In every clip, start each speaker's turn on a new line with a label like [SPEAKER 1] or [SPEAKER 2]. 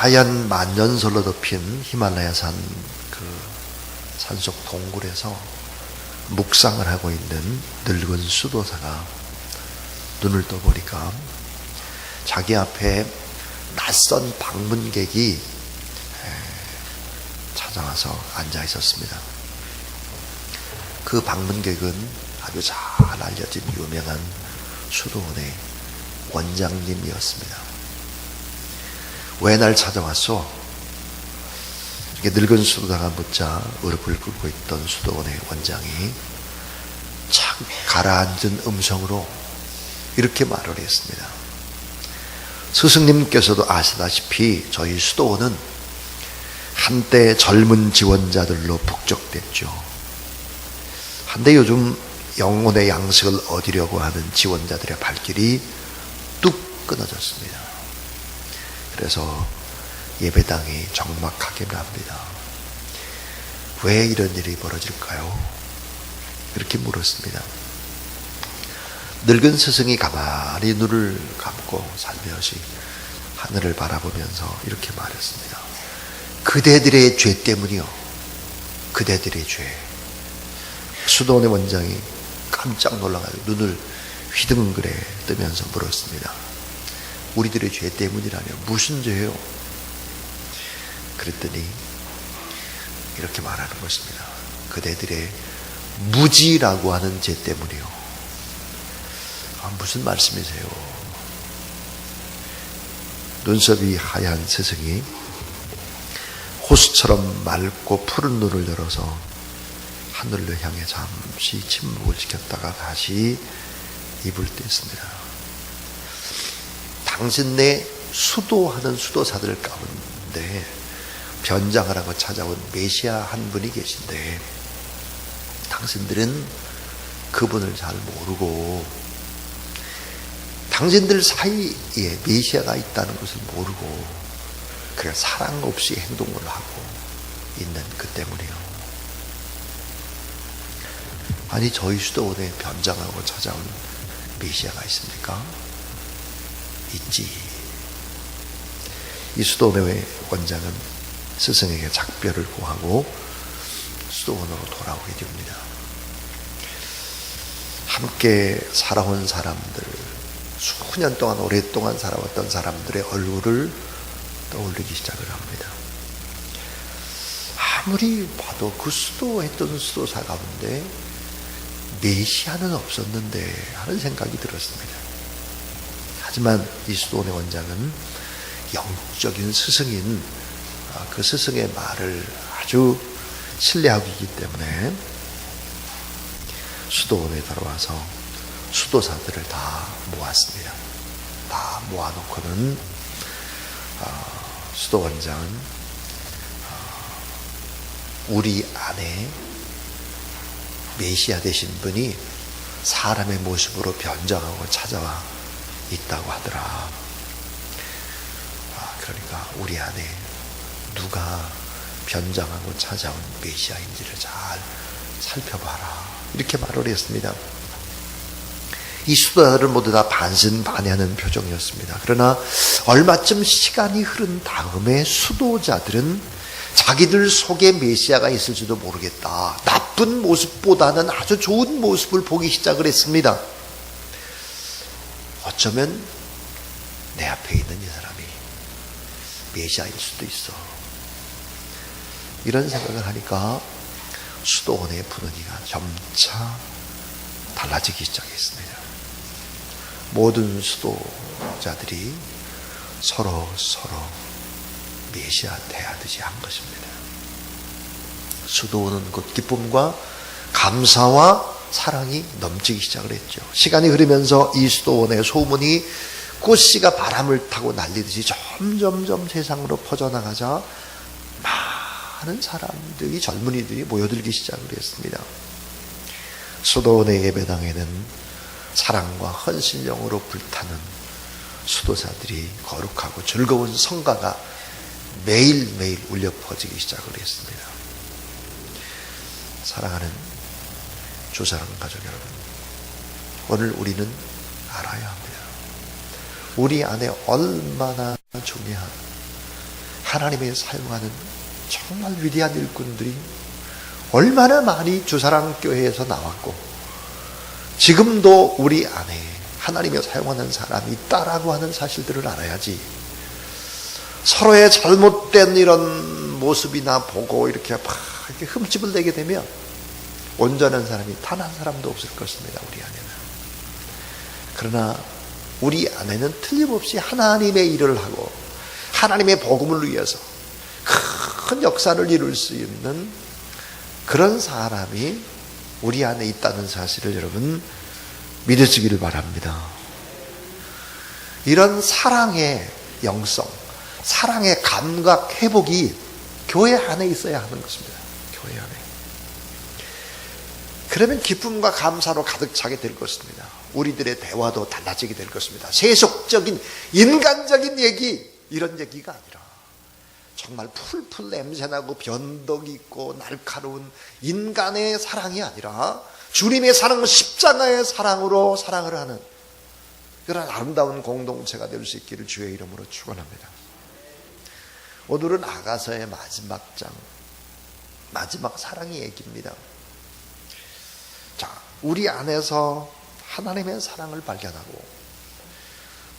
[SPEAKER 1] 하얀 만년설로 덮인 히말라야산 그 산속 동굴에서 묵상을 하고 있는 늙은 수도사가 눈을 떠보니까 자기 앞에 낯선 방문객이 찾아와서 앉아 있었습니다. 그 방문객은 아주 잘 알려진 유명한 수도원의 원장님이었습니다. 왜 날 찾아왔소? 이렇게 늙은 수도사가 묻자 무릎을 꿇고 있던 수도원의 원장이 착 가라앉은 음성으로 이렇게 말을 했습니다. 스승님께서도 아시다시피 저희 수도원은 한때 젊은 지원자들로 북적댔죠. 한데 요즘 영혼의 양식을 얻으려고 하는 지원자들의 발길이 뚝 끊어졌습니다. 그래서 예배당이 적막하게 납니다. 왜 이런 일이 벌어질까요? 그렇게 물었습니다. 늙은 스승이 가만히 눈을 감고 살며시 하늘을 바라보면서 이렇게 말했습니다. 그대들의 죄 때문이요. 그대들의 죄. 수도원의 원장이 깜짝 놀라가지고 눈을 휘둥그레 뜨면서 물었습니다. 우리들의 죄 때문이라뇨? 무슨 죄요? 그랬더니 이렇게 말하는 것입니다. 그대들의 무지라고 하는 죄 때문이요. 무슨 말씀이세요? 눈썹이 하얀 스승이 호수처럼 맑고 푸른 눈을 열어서 하늘을 향해 잠시 침묵을 지켰다가 다시 입을 뗐습니다. 당신네 수도하는 수도사들 가운데 변장하라고 찾아온 메시아 한 분이 계신데 당신들은 그분을 잘 모르고 당신들 사이에 메시아가 있다는 것을 모르고 그냥 사랑 없이 행동을 하고 있는 그 때문이요. 아니 저희 수도원에 변장하고 찾아온 메시아가 있습니까? 있지. 이 수도원의 원장은 스승에게 작별을 구하고 수도원으로 돌아오게 됩니다. 함께 살아온 사람들, 수년 동안 오랫동안 살아왔던 사람들의 얼굴을 떠올리기 시작을 합니다. 아무리 봐도 그 수도했던 수도사 가운데 메시아는 없었는데 하는 생각이 들었습니다. 하지만 이 수도원의 원장은 영적인 스승인 그 스승의 말을 아주 신뢰하고 있기 때문에 수도원에 들어와서 수도사들을 다 모았습니다. 다 모아놓고는 수도원장은 우리 안에 메시아 되신 분이 사람의 모습으로 변장하고 찾아와 있다고 하더라. 그러니까 우리 안에 누가 변장하고 찾아온 메시아인지를 잘 살펴봐라. 이렇게 말을 했습니다. 이 수도사들은 모두 다 반신반의하는 표정이었습니다. 그러나 얼마쯤 시간이 흐른 다음에 수도자들은 자기들 속에 메시아가 있을지도 모르겠다. 나쁜 모습보다는 아주 좋은 모습을 보기 시작을 했습니다. 어쩌면 내 앞에 있는 이 사람이 메시아일 수도 있어. 이런 생각을 하니까 수도원의 분위기가 점차 달라지기 시작했습니다. 모든 수도자들이 서로 메시아 대하듯이 한 것입니다. 수도원은 곧 기쁨과 감사와 사랑이 넘치기 시작을 했죠. 시간이 흐르면서 이 수도원의 소문이 꽃씨가 바람을 타고 날리듯이 점점점 세상으로 퍼져나가자 많은 사람들이 젊은이들이 모여들기 시작을 했습니다. 수도원의 예배당에는 사랑과 헌신령으로 불타는 수도사들이 거룩하고 즐거운 성가가 매일매일 울려 퍼지기 시작을 했습니다. 사랑하는 주사랑 가족 여러분, 오늘 우리는 알아야 합니다. 우리 안에 얼마나 중요한 하나님의 사용하는 정말 위대한 일꾼들이 얼마나 많이 주사랑교회에서 나왔고 지금도 우리 안에 하나님의 사용하는 사람이 있다라고 하는 사실들을 알아야지 서로의 잘못된 이런 모습이나 보고 이렇게 막 이렇게 흠집을 내게 되면 온전한 사람이 단 한 사람도 없을 것입니다. 우리 안에는. 그러나 우리 안에는 틀림없이 하나님의 일을 하고 하나님의 복음을 위해서 큰 역사를 이룰 수 있는 그런 사람이 우리 안에 있다는 사실을 여러분 믿으시기를 바랍니다. 이런 사랑의 영성, 사랑의 감각 회복이 교회 안에 있어야 하는 것입니다. 교회 안에. 그러면 기쁨과 감사로 가득 차게 될 것입니다. 우리들의 대화도 달라지게 될 것입니다. 세속적인 인간적인 얘기, 이런 얘기가 아니라 정말 풀풀 냄새나고 변덕 있고 날카로운 인간의 사랑이 아니라 주님의 사랑, 십자가의 사랑으로 사랑을 하는 그런 아름다운 공동체가 될 수 있기를 주의 이름으로 축원합니다. 오늘은 아가서의 마지막 장, 마지막 사랑의 얘기입니다. 자, 우리 안에서 하나님의 사랑을 발견하고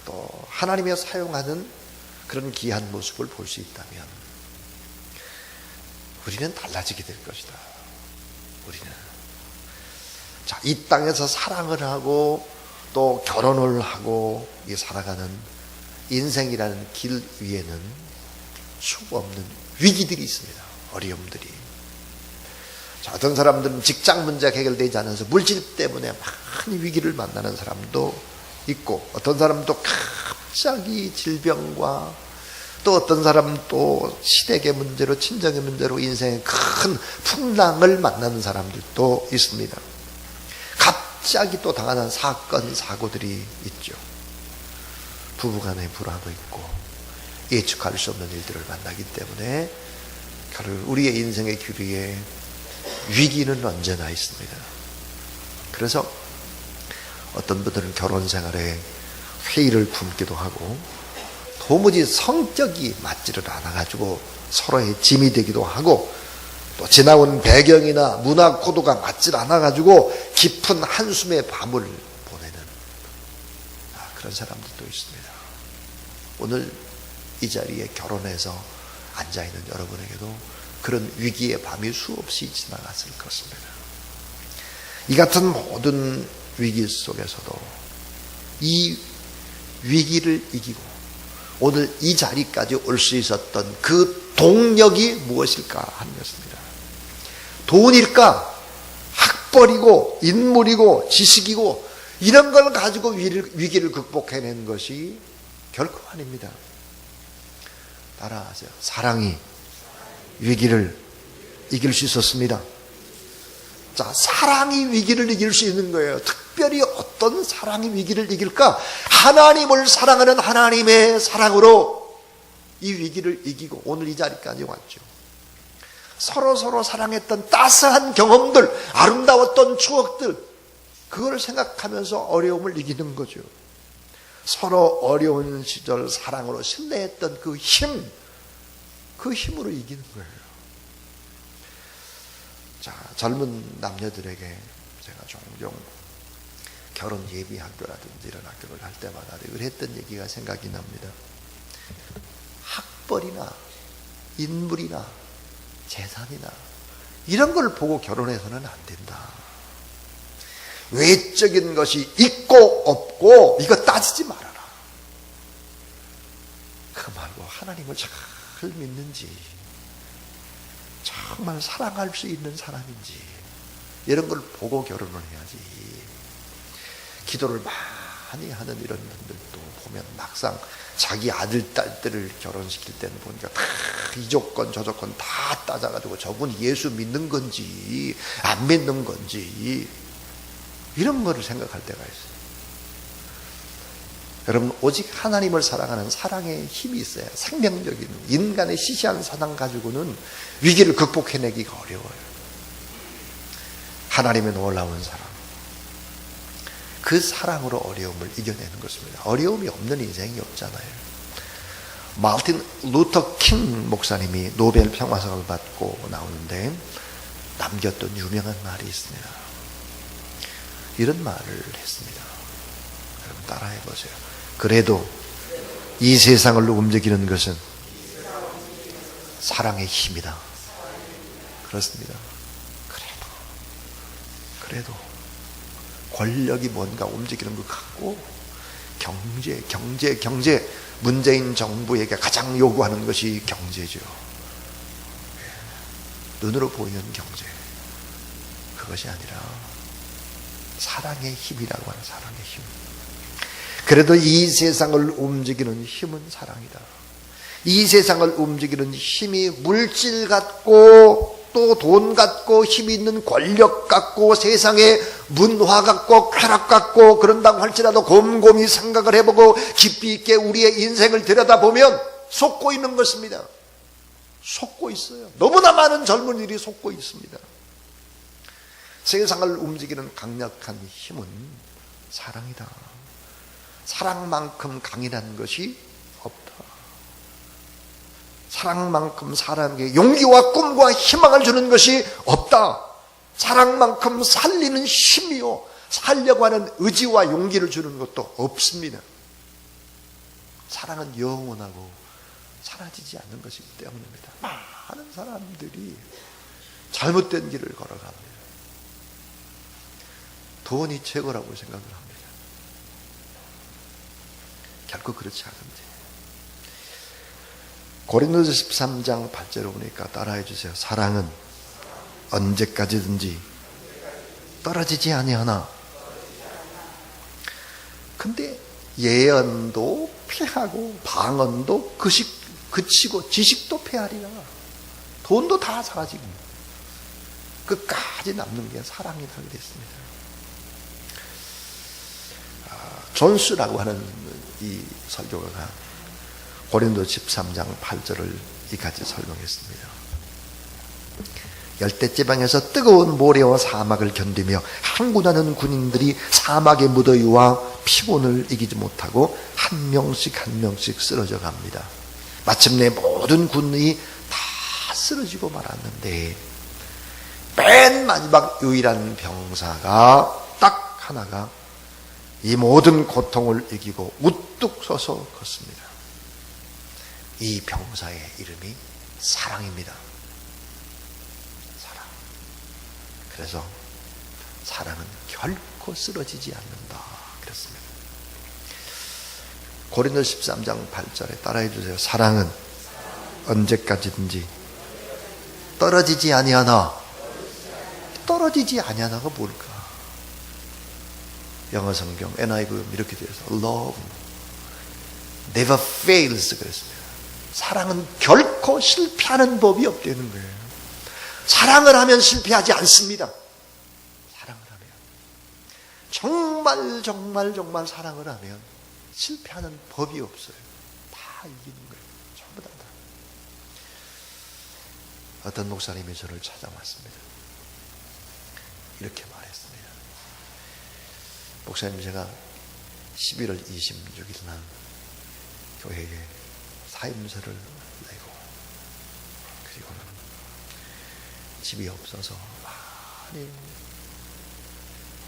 [SPEAKER 1] 또 하나님의 사용하는 그런 귀한 모습을 볼 수 있다면 우리는 달라지게 될 것이다. 우리는 자, 이 땅에서 사랑을 하고 또 결혼을 하고 살아가는 인생이라는 길 위에는 수고 없는 위기들이 있습니다. 어려움들이. 자, 어떤 사람들은 직장 문제가 해결되지 않아서 물질 때문에 많은 위기를 만나는 사람도 있고 어떤 사람도 갑자기 질병과 또 어떤 사람은 또 시댁의 문제로 친정의 문제로 인생의 큰 풍랑을 만나는 사람들도 있습니다. 갑자기 또 당하는 사건 사고들이 있죠. 부부간의 불화도 있고 예측할 수 없는 일들을 만나기 때문에 우리의 인생의 길 위에 위기는 언제나 있습니다. 그래서 어떤 분들은 결혼 생활에 회의를 품기도 하고 도무지 성격이 맞지를 않아가지고 서로의 짐이 되기도 하고 또 지나온 배경이나 문화 코드가 맞지 않아가지고 깊은 한숨의 밤을 보내는 그런 사람들도 있습니다. 오늘 이 자리에 결혼해서 앉아있는 여러분에게도 그런 위기의 밤이 수없이 지나갔을 것입니다. 이 같은 모든 위기 속에서도 이 위기를 이기고 오늘 이 자리까지 올 수 있었던 그 동력이 무엇일까 하는 것입니다. 돈일까? 학벌이고 인물이고 지식이고 이런 걸 가지고 위기를 극복해낸 것이 결코 아닙니다. 따라하세요. 사랑이 위기를 이길 수 있었습니다. 자, 사랑이 위기를 이길 수 있는 거예요. 특별히 어떤 사랑이 위기를 이길까? 하나님을 사랑하는 하나님의 사랑으로 이 위기를 이기고 오늘 이 자리까지 왔죠. 서로 사랑했던 따스한 경험들, 아름다웠던 추억들, 그걸 생각하면서 어려움을 이기는 거죠. 서로 어려운 시절 사랑으로 신뢰했던 그 힘, 그 힘으로 이기는 거예요. 자, 젊은 남녀들에게 제가 종종 결혼 예비 학교라든지 이런 학교를 할 때마다 늘 했던 얘기가 생각이 납니다. 학벌이나 인물이나 재산이나 이런 걸 보고 결혼해서는 안 된다. 외적인 것이 있고 없고 이거 따지지 말아라. 그거 말고 하나님을 잘 믿는지 정말 사랑할 수 있는 사람인지 이런 걸 보고 결혼을 해야지. 기도를 많이 하는 이런 분들도 보면 막상 자기 아들, 딸들을 결혼시킬 때는 보니까 다 이 조건 저 조건 다 따져가지고 저분 예수 믿는 건지 안 믿는 건지 이런 거를 생각할 때가 있어요. 여러분, 오직 하나님을 사랑하는 사랑의 힘이 있어야 생명적인 인간의 시시한 사랑 가지고는 위기를 극복해내기가 어려워요. 하나님의 놀라운 사랑, 그 사랑으로 어려움을 이겨내는 것입니다. 어려움이 없는 인생이 없잖아요. 마틴 루터 킹 목사님이 노벨 평화상을 받고 나오는데 남겼던 유명한 말이 있습니다. 이런 말을 했습니다. 여러분 따라해 보세요. 그래도 이 세상을 움직이는 것은 사랑의 힘이다. 그렇습니다. 그래도 권력이 뭔가 움직이는 것 같고 경제 문재인 정부에게 가장 요구하는 것이 경제죠. 눈으로 보이는 경제. 그것이 아니라 사랑의 힘이라고 하는 사랑의 힘. 그래도 이 세상을 움직이는 힘은 사랑이다. 이 세상을 움직이는 힘이 물질 같고 또 돈 같고 힘이 있는 권력 같고 세상의 문화 같고 쾌락 같고 그런다고 할지라도 곰곰이 생각을 해보고 깊이 있게 우리의 인생을 들여다보면 속고 있는 것입니다. 속고 있어요. 너무나 많은 젊은이들이 속고 있습니다. 세상을 움직이는 강력한 힘은 사랑이다. 사랑만큼 강인한 것이 없다. 사랑만큼 사람에게 용기와 꿈과 희망을 주는 것이 없다. 사랑만큼 살리는 힘이요 살려고 하는 의지와 용기를 주는 것도 없습니다. 사랑은 영원하고 사라지지 않는 것이기 때문입니다. 많은 사람들이 잘못된 길을 걸어갑니다. 돈이 최고라고 생각을 합니다. 결코 그렇지 않은데 고린도서 13장 8절을 보니까 따라해 주세요. 사랑은 언제까지든지 떨어지지 아니하나. 근데 예언도 피하고 방언도 그치고 지식도 폐하리라. 돈도 다 사라지고 끝까지 남는 게 사랑이라고 됐습니다. 존스라고 하는 이 설교가가 고린도 13장 8절을 이같이 설명했습니다. 열대지방에서 뜨거운 모래와 사막을 견디며 항군하는 군인들이 사막의 무더위와 피곤을 이기지 못하고 한 명씩 쓰러져 갑니다. 마침내 모든 군이 다 쓰러지고 말았는데 맨 마지막 유일한 병사가 딱 하나가 이 모든 고통을 이기고 우뚝 서서 걷습니다. 이 병사의 이름이 사랑입니다. 사랑. 그래서 사랑은 결코 쓰러지지 않는다. 그렇습니다. 고린도 13장 8절에 따라해 주세요. 사랑은 언제까지든지 떨어지지 아니하나. 떨어지지 아니하나가 뭘까? 영어 성경 NIV 이렇게 되어서 Love never fails 그랬습니다. 사랑은 결코 실패하는 법이 없다는 거예요. 사랑을 하면 실패하지 않습니다. 사랑을 하면 정말 사랑을 하면 실패하는 법이 없어요. 다 이기는 거예요. 전부 다. 어떤 목사님이 저를 찾아왔습니다. 이렇게 말했습니다. 목사님, 제가 11월 26일 날 교회에 사임서를 내고 그리고는 집이 없어서 많이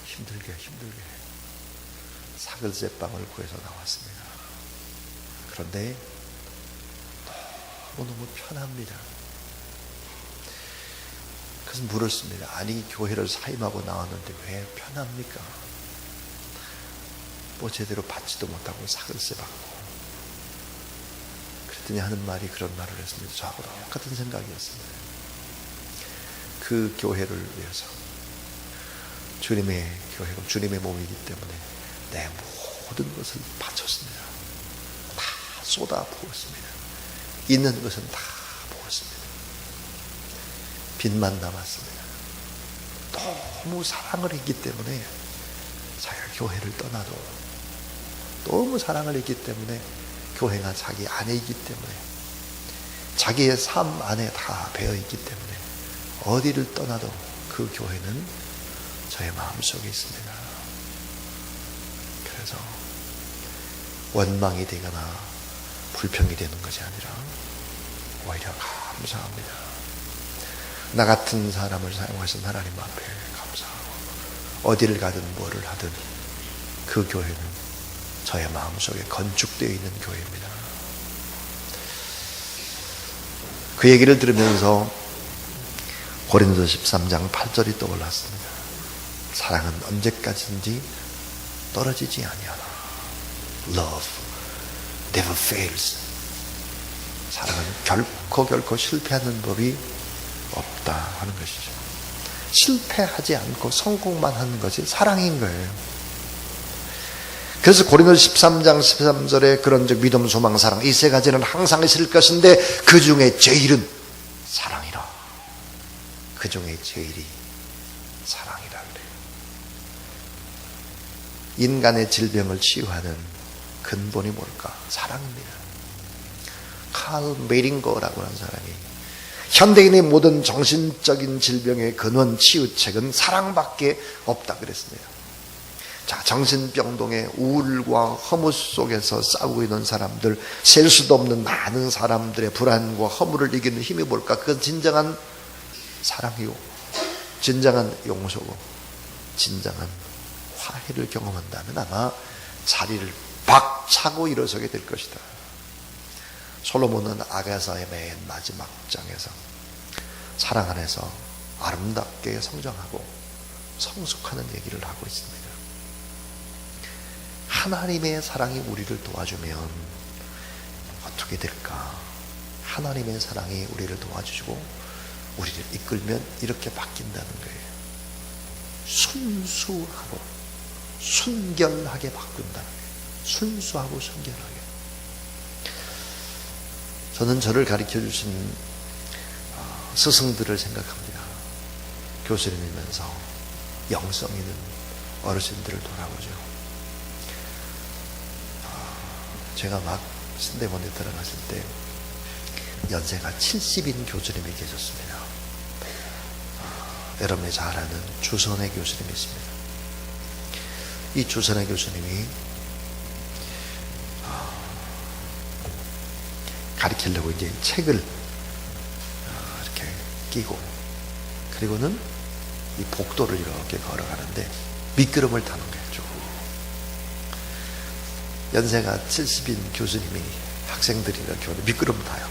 [SPEAKER 1] 힘들게 사글세방을 구해서 나왔습니다. 그런데 너무 편합니다. 그래서 물었습니다. 아니, 교회를 사임하고 나왔는데 왜 편합니까? 뭐 제대로 받지도 못하고 사글세 받고. 그랬더니 하는 말이 그런 말을 했습니다. 저하고 똑같은 생각이었습니다. 그 교회를 위해서 주님의 교회고 주님의 몸이기 때문에 내 모든 것을 바쳤습니다. 다 쏟아 부었습니다. 있는 것은 다 부었습니다. 빚만 남았습니다. 너무 사랑을 했기 때문에 자기가 교회를 떠나도 너무 사랑을 했기 때문에 교회가 자기 안에 있기 때문에 자기의 삶 안에 다 배어있기 때문에 어디를 떠나도 그 교회는 저의 마음속에 있습니다. 그래서 원망이 되거나 불평이 되는 것이 아니라 오히려 감사합니다. 나 같은 사람을 사용하신 하나님 앞에 감사하고, 어디를 가든 뭐를 하든 그 교회는 저의 마음속에 건축되어 있는 교회입니다. 그 얘기를 들으면서 고린도서 13장 8절이 떠올랐습니다. 사랑은 언제까지인지 떨어지지 아니하라. Love never fails. 사랑은 결코 실패하는 법이 없다 하는 것이죠. 실패하지 않고 성공만 하는 것이 사랑인 거예요. 그래서 고린도서 13장 13절에 그런 믿음, 소망, 사랑 이 세 가지는 항상 있을 것인데 그 중에 제일은 사랑이라. 그 중에 제일이 사랑이라 그래요. 인간의 질병을 치유하는 근본이 뭘까? 사랑입니다. 칼 메링거라고 하는 사람이 현대인의 모든 정신적인 질병의 근원 치유책은 사랑밖에 없다 그랬습니다. 자, 정신병동의 우울과 허무 속에서 싸우고 있는 사람들, 셀 수도 없는 많은 사람들의 불안과 허무를 이기는 힘이 뭘까? 그건 진정한 사랑이고, 진정한 용서고, 진정한 화해를 경험한다면 아마 자리를 박차고 일어서게 될 것이다. 솔로몬은 아가사의 맨 마지막 장에서 사랑 안에서 아름답게 성장하고 성숙하는 얘기를 하고 있습니다. 하나님의 사랑이 우리를 도와주면 어떻게 될까? 하나님의 사랑이 우리를 도와주시고 우리를 이끌면 이렇게 바뀐다는 거예요. 순수하고 순결하게 바꾼다는 거예요. 순수하고 순결하게. 저는 저를 가르쳐 주신 스승들을 생각합니다. 교수님이면서 영성 있는 어르신들을 돌아보죠. 제가 막 신대원에 들어갔을 때 연세가 70인 교수님이 계셨습니다. 여러분이 잘 아는 주선의 교수님이 있습니다. 이 주선의 교수님이 가르치려고 이제 책을 이렇게 끼고, 그리고는 이 복도를 이렇게 걸어가는데 미끄럼을 타는 거예요. 쭉. 연세가 70인 교수님이 학생들이랑 교회 미끄럼 타요.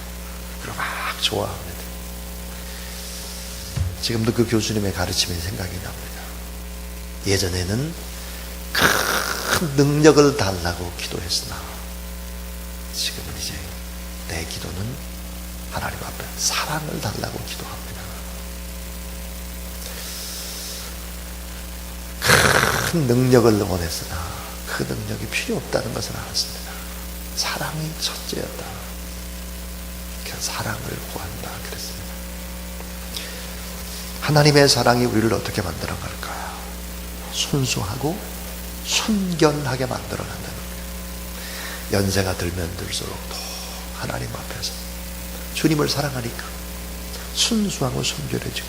[SPEAKER 1] 그리고 막 좋아합니다. 지금도 그 교수님의 가르침이 생각이 납니다. 예전에는 큰 능력을 달라고 기도했으나 지금은 이제 내 기도는 하나님 앞에 사랑을 달라고 기도합니다. 큰 능력을 원했으나 그 능력이 필요 없다는 것을 알았습니다. 사랑이 첫째였다. 그래서 사랑을 구한다 그랬습니다. 하나님의 사랑이 우리를 어떻게 만들어 갈까요? 순수하고 순결하게 만들어 간다는 거예요. 연세가 들면 들수록 더 하나님 앞에서 주님을 사랑하니까 순수하고 순결해지고,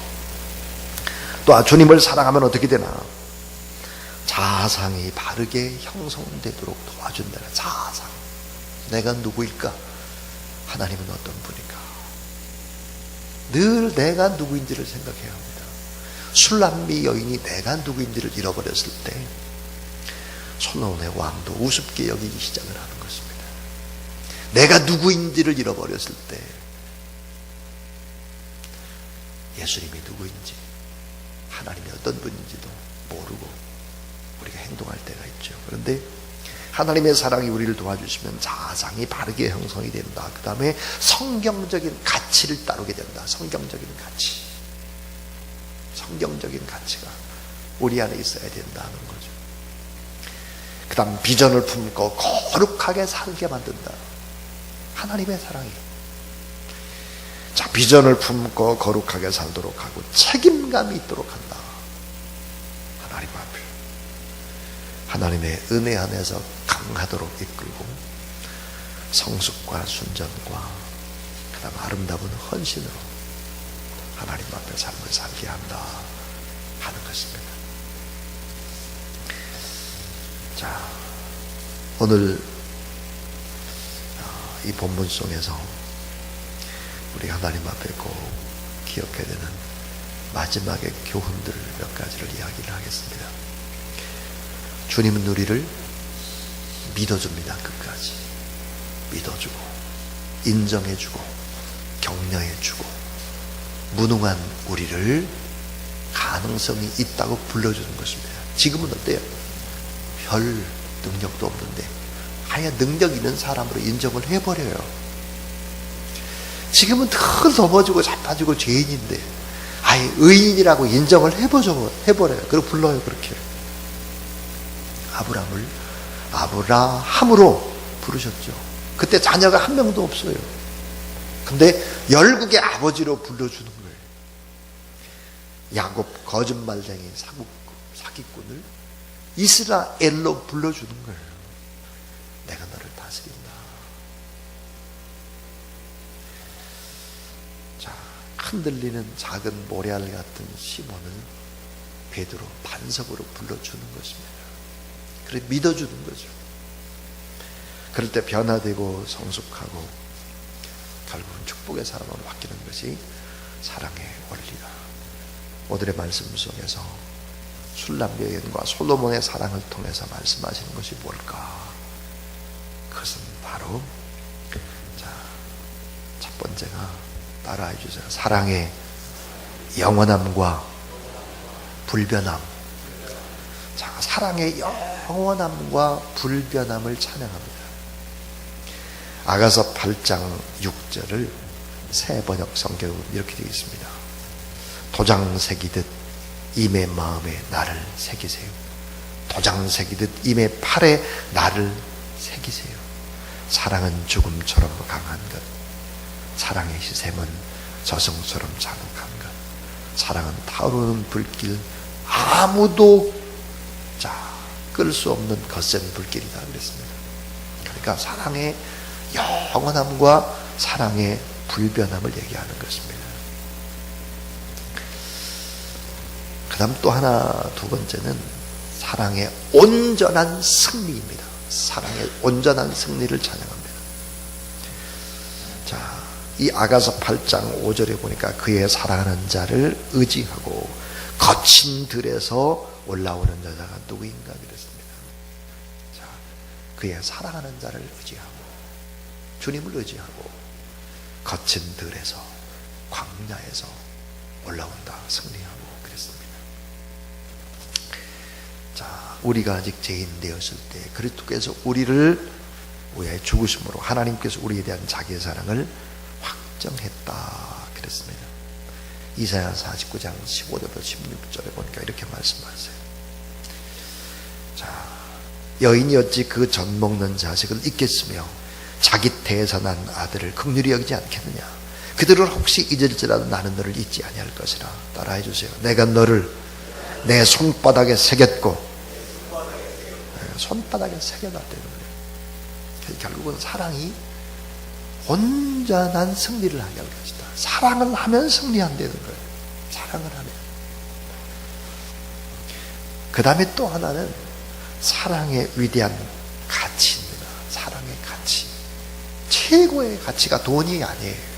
[SPEAKER 1] 또 주님을 사랑하면 어떻게 되나? 자상이 바르게 형성되도록 도와준다는 자상. 내가 누구일까? 하나님은 어떤 분인가? 늘 내가 누구인지를 생각해야 합니다. 술람미 여인이 내가 누구인지를 잃어버렸을 때 솔로몬의 왕도 우습게 여기기 시작을 하는 것입니다. 내가 누구인지를 잃어버렸을 때 예수님이 누구인지, 하나님이 어떤 분인지도 모르고 우리가 행동할 때가 있죠. 그런데 하나님의 사랑이 우리를 도와주시면 자상이 바르게 형성이 된다. 그 다음에 성경적인 가치를 따르게 된다. 성경적인 가치. 성경적인 가치가 우리 안에 있어야 된다는 거죠. 그 다음 비전을 품고 거룩하게 살게 만든다. 하나님의 사랑이. 자, 비전을 품고 거룩하게 살도록 하고 책임감이 있도록 한다. 하나님 앞에. 하나님의 은혜 안에서 강하도록 이끌고 성숙과 순전과 그 다음 아름다운 헌신으로 하나님 앞에 삶을 살게 한다 하는 것입니다. 자, 오늘 이 본문 속에서 우리 하나님 앞에 꼭 기억해야 되는 마지막의 교훈들 몇 가지를 이야기를 하겠습니다. 주님은 우리를 믿어줍니다. 끝까지 믿어주고 인정해주고 격려해주고 무능한 우리를 가능성이 있다고 불러주는 것입니다. 지금은 어때요? 별 능력도 없는데 아예 능력 있는 사람으로 인정을 해버려요. 지금은 늘 넘어지고 자빠지고 죄인인데 아예 의인이라고 인정을 해버려요. 그리고 불러요. 그렇게 아브라함을 아브라함으로 부르셨죠. 그때 자녀가 한 명도 없어요. 근데 열국의 아버지로 불러주는 거예요. 야곱 거짓말쟁이 사기꾼을 이스라엘로 불러주는 거예요. 내가 너를 다스린다. 자, 흔들리는 작은 모래알 같은 시몬을 베드로 반석으로 불러주는 것입니다. 그래 믿어주는 거죠. 그럴 때 변화되고 성숙하고 결국은 축복의 사람으로 바뀌는 것이 사랑의 원리다. 오늘의 말씀 속에서 술람 여인과 솔로몬의 사랑을 통해서 말씀하시는 것이 뭘까? 그것은 바로 첫 번째가 따라해 주세요. 사랑의 영원함과 불변함. 자, 사랑의 영원함과 불변함을 찬양합니다. 아가서 8장 6절을 새 번역 성경은 이렇게 되어 있습니다. 도장 새기듯 임의 마음에 나를 새기세요. 도장 새기듯 임의 팔에 나를 새기세요. 사랑은 죽음처럼 강한 것, 사랑의 희생은 저승처럼 잔혹한 것, 사랑은 타오르는 불길, 아무도 끌 수 없는 거센 불길이다 그랬습니다. 그러니까 사랑의 영원함과 사랑의 불변함을 얘기하는 것입니다. 그 다음 또 하나, 두 번째는 사랑의 온전한 승리입니다. 사랑의 온전한 승리를 찬양합니다. 자, 이 아가서 8장 5절에 보니까 그의 사랑하는 자를 의지하고 거친 들에서 올라오는 여자가 누구인가 그랬습니다. 자, 그의 사랑하는 자를 의지하고 주님을 의지하고 거친 들에서 광야에서 올라온다, 승리하고 그랬습니다. 자, 우리가 아직 죄인 되었을 때 그리스도께서 우리의 죽으심으로 하나님께서 우리에 대한 자기의 사랑을 확정했다 그랬습니다. 이사야 49장 15절부터 16절에 보니까 이렇게 말씀하세요. 자, 여인이 어찌 그 젖 먹는 자식을 잊겠으며 자기 태에서 난 아들을 긍휼히 여기지 않겠느냐. 그들을 혹시 잊을지라도 나는 너를 잊지 아니할 것이라. 따라해 주세요. 내가 너를 내 손바닥에 새겼고, 손바닥에 새겨놨다는 거예요. 결국은 사랑이 온전한 승리를 하게 할 것이다. 사랑을 하면 승리한다는 거예요. 사랑을 하면. 그 다음에 또 하나는 사랑의 위대한 가치입니다. 사랑의 가치. 최고의 가치가 돈이 아니에요.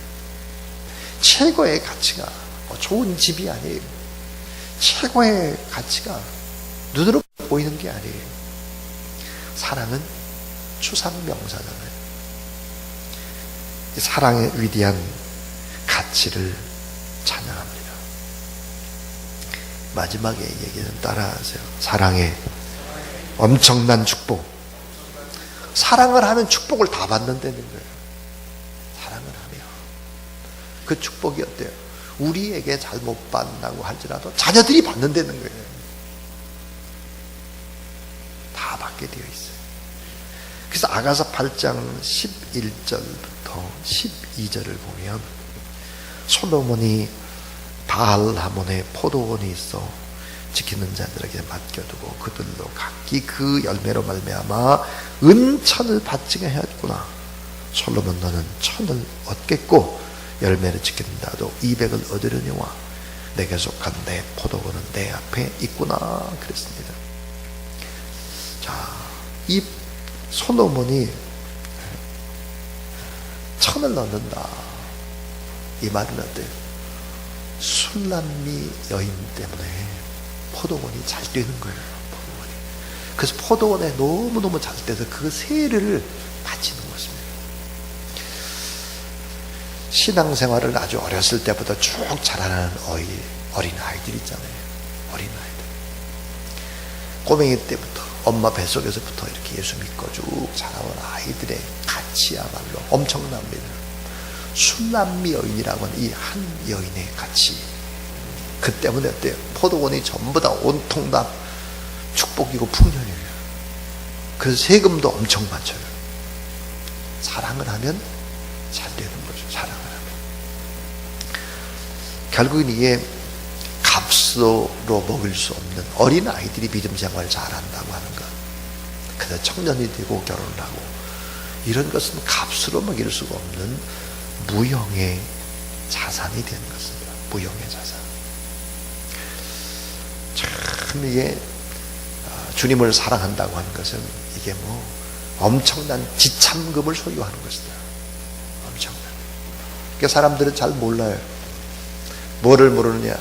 [SPEAKER 1] 최고의 가치가 좋은 집이 아니에요. 최고의 가치가 눈으로 보이는 게 아니에요. 사랑은 추상명사잖아요. 사랑의 위대한 가치를 찬양합니다. 마지막에 얘기는 따라하세요. 사랑의 엄청난 축복. 사랑을 하면 축복을 다 받는다는 거예요. 사랑을 하면 그 축복이 어때요? 우리에게 잘못 받는다고 할지라도 자녀들이 받는다는 거예요. 다 받게 되어 있어요. 그래서 아가서 8장 11절부터 12절을 보면 솔로몬이 바알하몬에 포도원이 있어 지키는 자들에게 맡겨두고 그들로 각기 그 열매로 말미암아 은천을 받지게 하였구나. 솔로몬 너는 천을 얻겠고 열매를 지킨다도 200을 얻으려니와 내게 속한 내 포도원은 내 앞에 있구나 그랬습니다. 자, 이 솔로몬이 천을 넣는다. 이 말은 어때요? 술람미 여인 때문에 포도원이 잘 되는 거예요. 포도원이. 그래서 포도원에 너무너무 잘 돼서 그 세를 바치는 것입니다. 신앙생활을 아주 어렸을 때부터 쭉 자라나는 어린 아이들 있잖아요. 어린 아이들. 꼬맹이 때부터 엄마 뱃속에서부터 이렇게 예수 믿고 쭉 자라온 아이들의 가치야말로 엄청납니다. 술람미 여인이라고 하는 이 한 여인의 가치. 그 때문에 어때요? 포도원이 전부 다 온통 다 축복이고 풍년이에요. 그래서 세금도 엄청 바쳐요. 사랑을 하면 잘 되는 거죠. 사랑을 하면. 결국은 이게 값으로 먹을 수 없는 어린 아이들이 믿음 생활을 잘한다고 하는 것. 그래서 청년이 되고 결혼을 하고 이런 것은 값으로 먹일 수가 없는 무형의 자산이 되는 것입니다. 무형의 자산. 참 이게 주님을 사랑한다고 하는 것은 이게 뭐 엄청난 지참금을 소유하는 것이다. 엄청난. 그러니까 사람들은 잘 몰라요. 뭐를 모르느냐?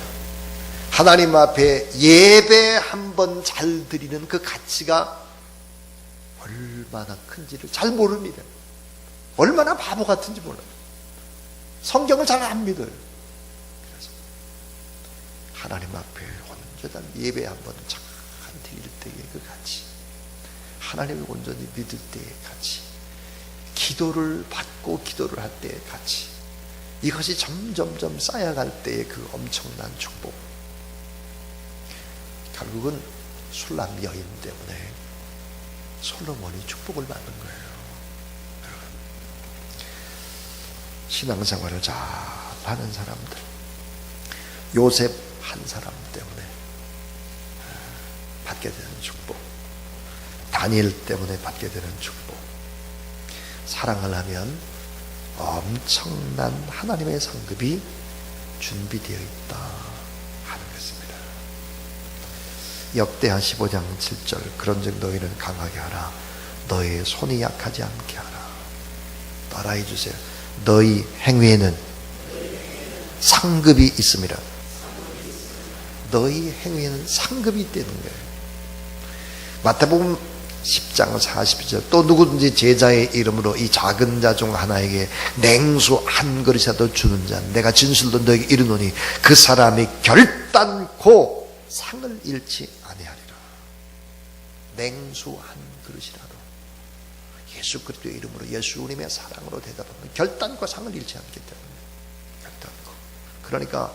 [SPEAKER 1] 하나님 앞에 예배 한 번 잘 드리는 그 가치가 얼마나 큰지를 잘 모릅니다. 얼마나 바보 같은지 몰라요. 성경을 잘 안 믿어요. 그래서 하나님 앞에 온전한 예배 한 번 잘 드릴 때의 그 가치, 하나님을 온전히 믿을 때의 가치, 기도를 받고 기도를 할 때의 가치, 이것이 점점점 쌓여갈 때의 그 엄청난 축복. 결국은 술람 여인 때문에 솔로몬이 축복을 받는 거예요. 여러분, 신앙생활을 잘 하는 사람들, 요셉 한 사람 때문에 받게 되는 축복, 다니엘 때문에 받게 되는 축복. 사랑을 하면 엄청난 하나님의 상급이 준비되어 있다 하는 것입니다. 역대하 15장 7절 그런즉 너희는 강하게 하라. 너희의 손이 약하지 않게 하라. 따라해 주세요. 너희 행위에는 상급이 있습니다. 너희 행위에는 상급이 있다는 거예요. 마태복음 10장 42절 또 누구든지 제자의 이름으로 이 작은 자 중 하나에게 냉수 한 그릇이라도 주는 자 내가 진실로 너에게 이르노니 그 사람이 결단코 상을 잃지 아니하리라. 냉수 한 그릇이라도 예수 그리스도의 이름으로 예수님의 사랑으로 대답하면 결단코 상을 잃지 않기 때문에 결단코. 그러니까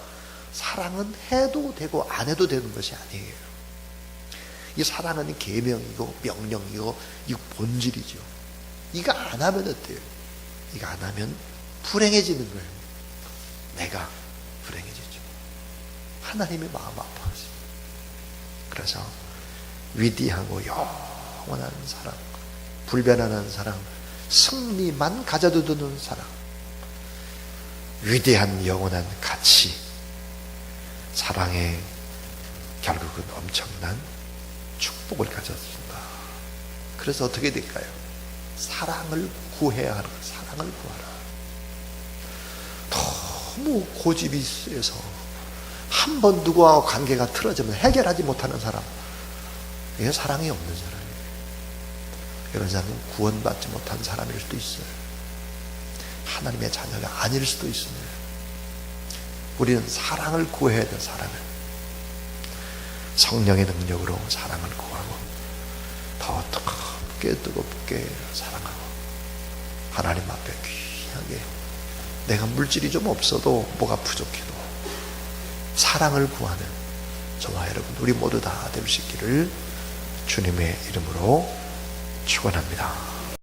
[SPEAKER 1] 사랑은 해도 되고 안 해도 되는 것이 아니에요. 이 사랑은 계명이고 명령이고 이 본질이죠. 이거 안 하면 어때요? 이거 안 하면 불행해지는 거예요. 내가 불행해지죠. 하나님의 마음 아파하십니다. 그래서 위대하고 영원한 사랑, 불변하는 사랑, 승리만 가져도 되는 사랑, 위대한 영원한 가치, 사랑의 결국은 엄청난 축복을 가졌습니다. 그래서 어떻게 될까요? 사랑을 구해야 하는 거예요. 사랑을 구하라. 너무 고집이 세서 한 번 누구하고 관계가 틀어지면 해결하지 못하는 사람, 이게 사랑이 없는 사람이에요. 이런 사람은 구원받지 못한 사람일 수도 있어요. 하나님의 자녀가 아닐 수도 있습니다. 우리는 사랑을 구해야 돼요. 사랑을. 성령의 능력으로 사랑을 구하고 더 뜨겁게 사랑하고 하나님 앞에 귀하게 내가 물질이 좀 없어도 뭐가 부족해도 사랑을 구하는 저와 여러분 우리 모두 다 될 수 있기를 주님의 이름으로 축원합니다.